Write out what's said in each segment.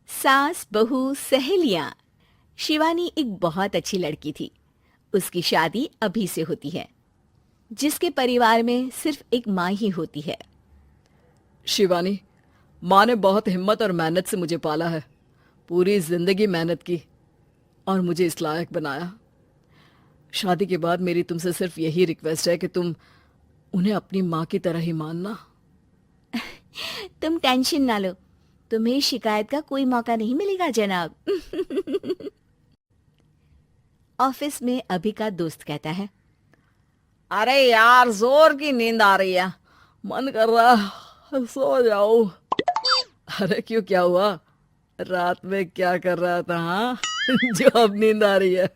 सास बहू सहेलियां। शिवानी एक बहुत अच्छी लड़की थी। उसकी शादी अभी से होती है, जिसके परिवार में सिर्फ एक माँ ही होती है। शिवानी, माँ ने बहुत हिम्मत और मेहनत से मुझे पाला है। पूरी जिंदगी मेहनत की और मुझे इस लायक बनाया। शादी के बाद मेरी तुमसे सिर्फ यही रिक्वेस्ट है कि तुम उन्हें अपनी माँ की तरह ही मानना। तुम टेंशन ना लो, तुम्हें शिकायत का कोई मौका नहीं मिलेगा जनाब। ऑफिस में अभी का दोस्त कहता है, अरे यार, जोर की नींद आ रही है, मन कर रहा है सो जाओ। अरे क्यों, क्या हुआ? रात में क्या कर रहा था? हाँ जो अब नींद आ रही है।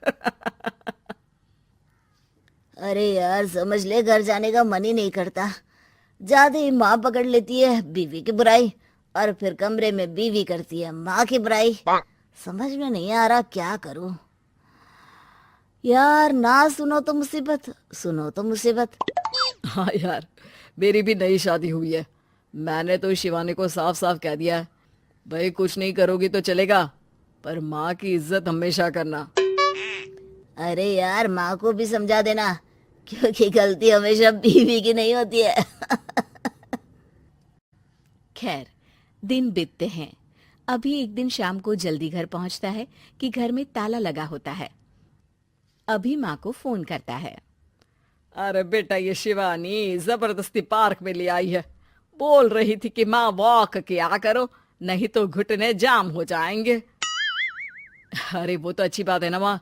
अरे यार, समझ ले, घर जाने का मन ही नहीं करता। जाते ही माँ पकड़ लेती है बीवी की बुराई, और फिर कमरे में बीवी करती है माँ की बुराई। समझ में नहीं आ रहा क्या करूं। यार, ना सुनो तो मुसीबत, सुनो तो मुसीबत। हाँ यार, मेरी भी नई शादी हुई है। मैंने तो शिवानी को साफ साफ कह दिया है, भाई कुछ नहीं करोगी तो चलेगा, पर माँ की इज्जत हमेशा करना। अरे यार, माँ को भी समझा देना, क्योंकि गलती हमेशा बीवी की नहीं होती है। खैर, दिन बीतते हैं। अभी एक दिन शाम को जल्दी घर पहुंचता है कि घर में ताला लगा होता है। अभी माँ को फोन करता है। अरे बेटा, ये शिवानी जबरदस्ती पार्क में ले आई है। बोल रही थी कि माँ वॉक किया करो, नहीं तो घुटने जाम हो जाएंगे। अरे वो तो अच्छी बात है ना माँ,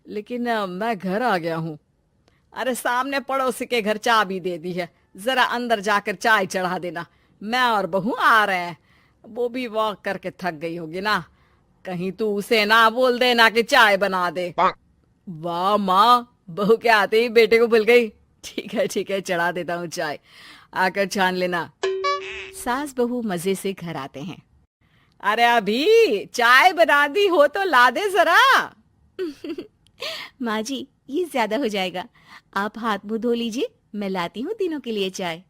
लेकिन मैं घर आ गया हूँ। अरे सामने पड़ोसी के घर चाबी दे दी है, जरा अंदर जाकर चाय चढ़ा देना। मैं और बहू आ रहे हैं। वो भी वॉक करके थक गई होगी ना, कहीं तू उसे ना बोल देना कि चाय बना दे। वाह माँ, बहू के आते ही बेटे को भूल गई। ठीक है, चढ़ा देता हूँ चाय, आकर छान लेना। सास बहू मजे से घर आते हैं। अरे अभी चाय बना दी हो तो ला दे जरा। माँ जी, ये ज्यादा हो जाएगा, आप हाथ मुंह धो लीजिए, मैं लाती हूँ तीनों के लिए चाय।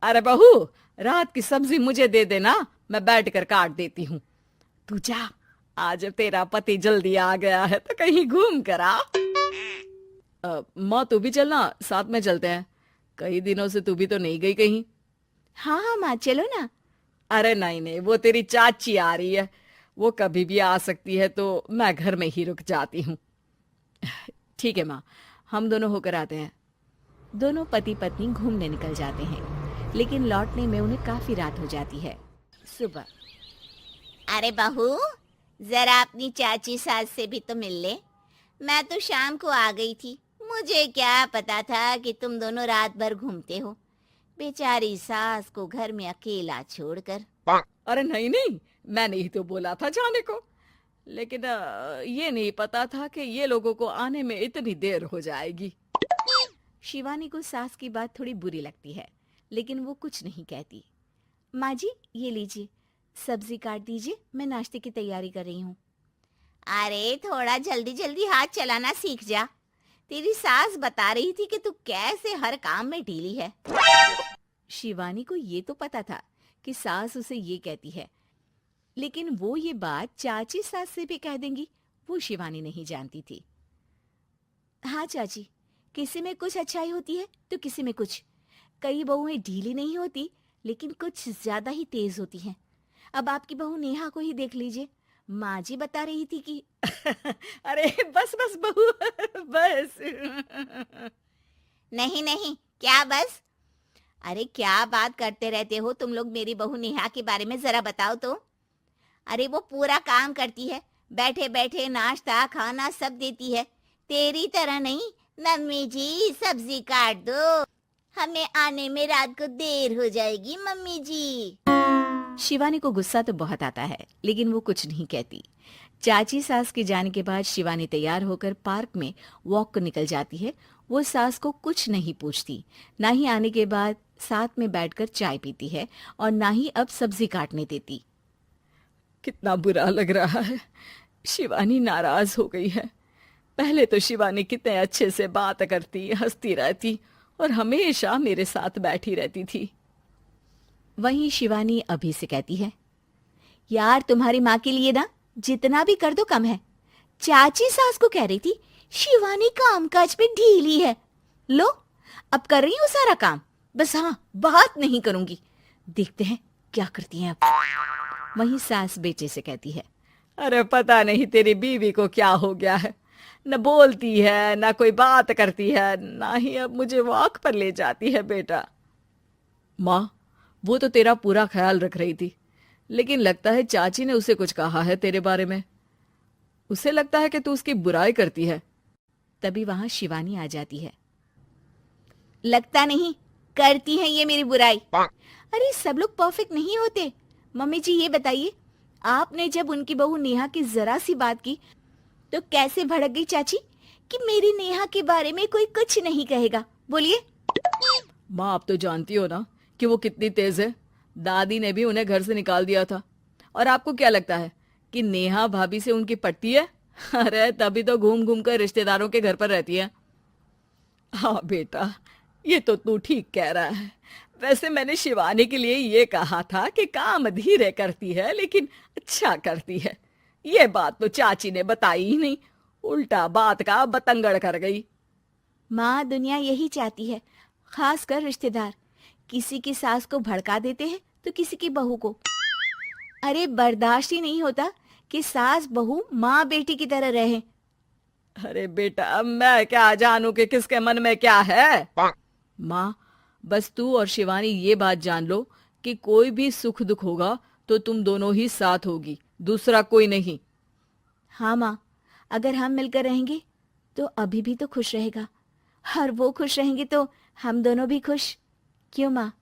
अरे बहू, रात की सब्जी मुझे दे देना, मैं बैठ कर काट देती हूँ। तू जा, आज तेरा पति जल्दी आ गया है तो कहीं घूम कर आ। माँ तू भी चलना, साथ में चलते हैं। कई दिनों से तू भी तो नहीं गई कहीं। हाँ हाँ माँ, चलो ना। अरे नहीं नहीं, वो तेरी चाची आ रही है, वो कभी भी आ सकती है, तो मैं घर में ही रुक जाती हूँ। ठीक है माँ, हम दोनों होकर आते हैं। दोनों पति पत्नी घूमने निकल जाते हैं, लेकिन लौटने में उन्हें काफी रात हो जाती है। सुबह, अरे बहू, जरा अपनी चाची सास से भी तो मिल ले। मैं तो शाम को आ गई थी, मुझे क्या पता था कि तुम दोनों रात भर घूमते हो, बेचारी सास को घर में अकेला छोड़कर। अरे नहीं नहीं, मैंने ही तो बोला था जाने को, लेकिन ये नहीं पता था कि ये लोगों को आने में इतनी देर हो जाएगी। शिवानी को सास की बात थोड़ी बुरी लगती है, लेकिन वो कुछ नहीं कहती। माँ जी, ये लीजिए, सब्जी काट दीजिए, मैं नाश्ते की तैयारी कर रही हूँ। अरे थोड़ा जल्दी जल्दी हाथ चलाना सीख जा। तेरी सास बता रही थी कि तू कैसे हर काम में ढीली है। शिवानी को ये तो पता था कि सास उसे ये कहती है, लेकिन वो ये बात चाची सास से भी कह देंगी, वो शिवानी नहीं जानती थी। हाँ चाची, किसी में कुछ अच्छाई होती है तो किसी में कुछ। कई बहुएं ढीली नहीं होती, लेकिन कुछ ज्यादा ही तेज होती हैं। अब आपकी बहू नेहा को ही देख लीजिए, माँ जी बता रही थी कि अरे बस बस बहू, बस। नहीं नहीं, क्या बस? अरे क्या बात करते रहते हो तुम लोग मेरी बहू नेहा के बारे में, जरा बताओ तो। अरे वो पूरा काम करती है, बैठे बैठे नाश्ता खाना सब देती है। तेरी तरह नहीं, मम्मी जी सब्जी काट दो, हमें आने में रात को देर हो जाएगी मम्मी जी। शिवानी को गुस्सा तो बहुत आता है, लेकिन वो कुछ नहीं कहती। चाची सास के जाने के बाद शिवानी तैयार होकर पार्क में वॉक को निकल जाती है। वो सास को कुछ नहीं पूछती, ना ही आने के बाद साथ में बैठकर चाय पीती है, और ना ही अब सब्जी काटने देती। कितना बुरा लग रहा है, शिवानी नाराज हो गई है। पहले तो शिवानी कितने अच्छे से बात करती, हंसती रहती और हमेशा मेरे साथ बैठी रहती थी। वहीं शिवानी अभी से कहती है, यार तुम्हारी माँ के लिए ना जितना भी कर दो कम है। चाची सास को कह रही थी शिवानी कामकाज पे ढीली है। लो अब कर रही हूँ सारा काम, बस हाँ बात नहीं करूंगी। देखते हैं क्या करती हैं अब। वहीं सास बेटे से कहती है, अरे पता नहीं तेरी बीवी को क्या हो गया है, न बोलती है न कोई बात करती है, ना ही अब मुझे वॉक पर ले जाती है बेटा। माँ, वो तो तेरा पूरा ख्याल रख रही थी, लेकिन लगता है चाची ने उसे कुछ कहा है तेरे बारे में। उसे लगता है कि तू उसकी बुराई करती है। तभी वहां शिवानी आ जाती है। लगता नहीं करती है ये मेरी बुराई। अरे सब लोग परफेक्ट नहीं होते। मम्मी जी ये बताइए, आपने जब उनकी बहू नेहा की जरा सी बात की तो कैसे भड़क गई चाची कि मेरी नेहा के बारे में कोई कुछ नहीं कहेगा। बोलिए। माँ, आप तो जानती हो ना कि वो कितनी तेज है। दादी ने भी उन्हें घर से निकाल दिया था। और आपको क्या लगता है कि नेहा भाभी से उनकी पटती है? अरे तभी तो घूम घूम कर रिश्तेदारों के घर पर रहती है। हाँ बेटा, ये तो तू ठीक कह रहा है। वैसे मैंने शिवानी के लिए ये कहा था कि काम धीरे करती है लेकिन अच्छा करती है। ये बात तो चाची ने बताई ही नहीं, उल्टा बात का बतंगड़ कर गई। माँ, दुनिया यही चाहती है, खासकर रिश्तेदार। किसी की सास को भड़का देते हैं तो किसी की बहू को। अरे बर्दाश्त ही नहीं होता कि सास बहू माँ बेटी की तरह रहे। अरे बेटा, मैं क्या जानूं कि किसके मन में क्या है। माँ, बस तू और शिवानी ये बात जान लो कि कोई भी सुख दुख होगा तो तुम दोनों ही साथ होगी, दूसरा कोई नहीं। हाँ माँ, अगर हम मिलकर रहेंगे तो अभी भी तो खुश रहेगा, और वो खुश रहेंगे तो हम दोनों भी खुश। क्यों माँ?